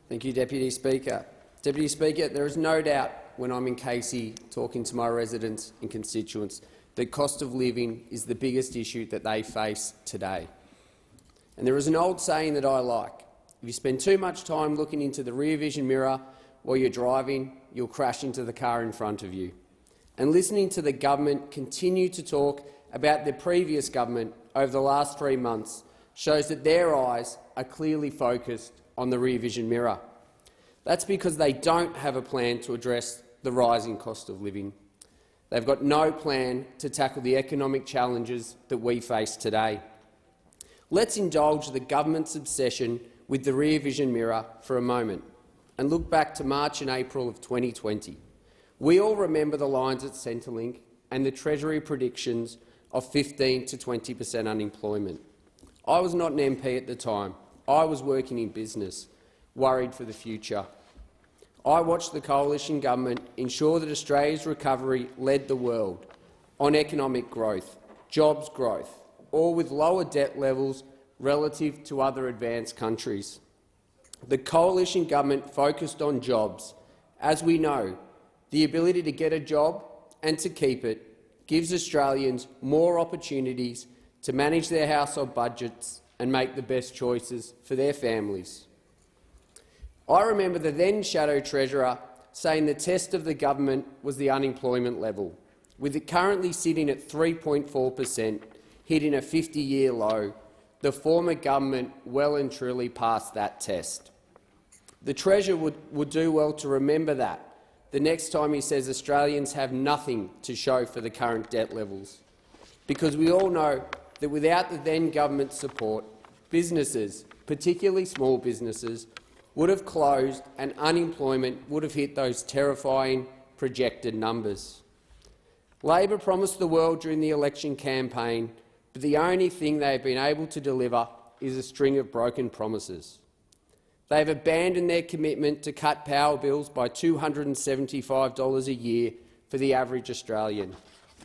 Thank you, Deputy Speaker. Deputy Speaker, there is no doubt when I'm in Casey talking to my residents and constituents that cost of living is the biggest issue that they face today. And there is an old saying that I like: if you spend too much time looking into the rear vision mirror while you're driving, you'll crash into the car in front of you. And listening to the government continue to talk about the previous government over the last 3 months shows that their eyes are clearly focused on the rear vision mirror. That's because they don't have a plan to address the rising cost of living. They've got no plan to tackle the economic challenges that we face today. Let's indulge the government's obsession with the rear vision mirror for a moment and look back to March and April of 2020. We all remember the lines at Centrelink and the Treasury predictions of 15 to 20% unemployment. I was not an MP at the time. I was working in business, worried for the future. I watched the coalition government ensure that Australia's recovery led the world on economic growth, jobs growth, all with lower debt levels relative to other advanced countries. The coalition government focused on jobs. As we know, the ability to get a job and to keep it gives Australians more opportunities to manage their household budgets and make the best choices for their families. I remember the then Shadow Treasurer saying the test of the government was the unemployment level, with it currently sitting at 3.4%, hitting a 50-year low. The former government well and truly passed that test. The Treasurer would do well to remember that the next time he says Australians have nothing to show for the current debt levels, because we all know that without the then government's support, businesses, particularly small businesses, would have closed and unemployment would have hit those terrifying projected numbers. Labor promised the world during the election campaign, but the only thing they have been able to deliver is a string of broken promises. They have abandoned their commitment to cut power bills by $275 a year for the average Australian,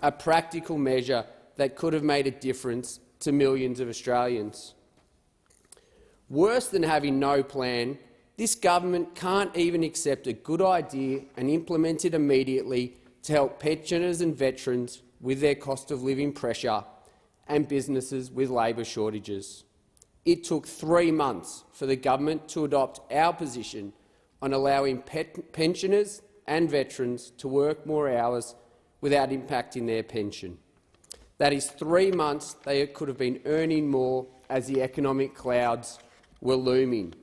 a practical measure that could have made a difference to millions of Australians. Worse than having no plan, this government can't even accept a good idea and implement it immediately to help pensioners and veterans with their cost of living pressure and businesses with labour shortages. It took 3 months for the government to adopt our position on allowing pensioners and veterans to work more hours without impacting their pension. That is 3 months they could have been earning more as the economic clouds were looming.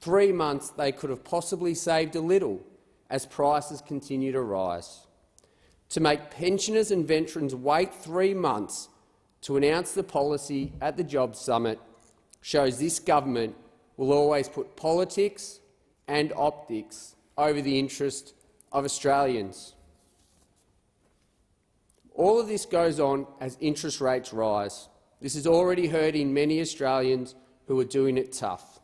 3 months they could have possibly saved a little as prices continue to rise. To make pensioners and veterans wait 3 months to announce the policy at the Jobs Summit shows this government will always put politics and optics over the interest of Australians. All of this goes on as interest rates rise. This is already hurting many Australians who are doing it tough.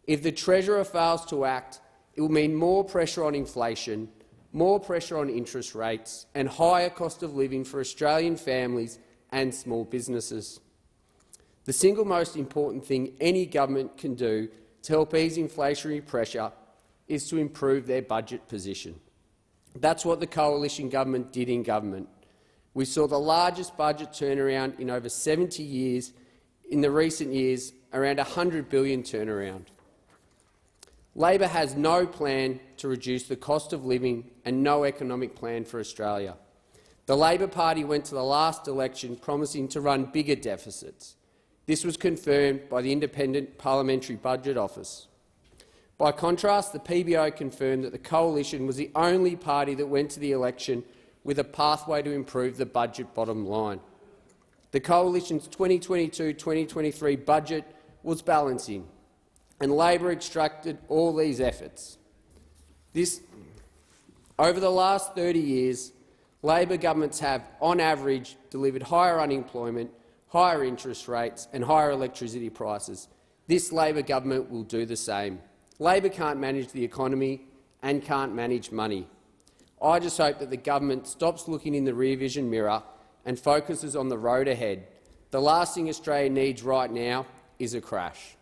If the Treasurer fails to act, it will mean more pressure on inflation, more pressure on interest rates and higher cost of living for Australian families and small businesses. The single most important thing any government can do to help ease inflationary pressure is to improve their budget position. That's what the coalition government did in government. We saw the largest budget turnaround in over 70 years, in the recent years around $100 billion turnaround. Labor has no plan to reduce the cost of living and no economic plan for Australia. The Labor Party went to the last election promising to run bigger deficits. This was confirmed by the Independent Parliamentary Budget Office. By contrast, the PBO confirmed that the coalition was the only party that went to the election with a pathway to improve the budget bottom line. The coalition's 2022-2023 budget was balancing, and Labor extracted all these efforts. Over the last 30 years, Labor governments have, on average, delivered higher unemployment, higher interest rates and higher electricity prices. This Labor government will do the same. Labor can't manage the economy and can't manage money. I just hope that the government stops looking in the rear vision mirror and focuses on the road ahead. The last thing Australia needs right now is a crash.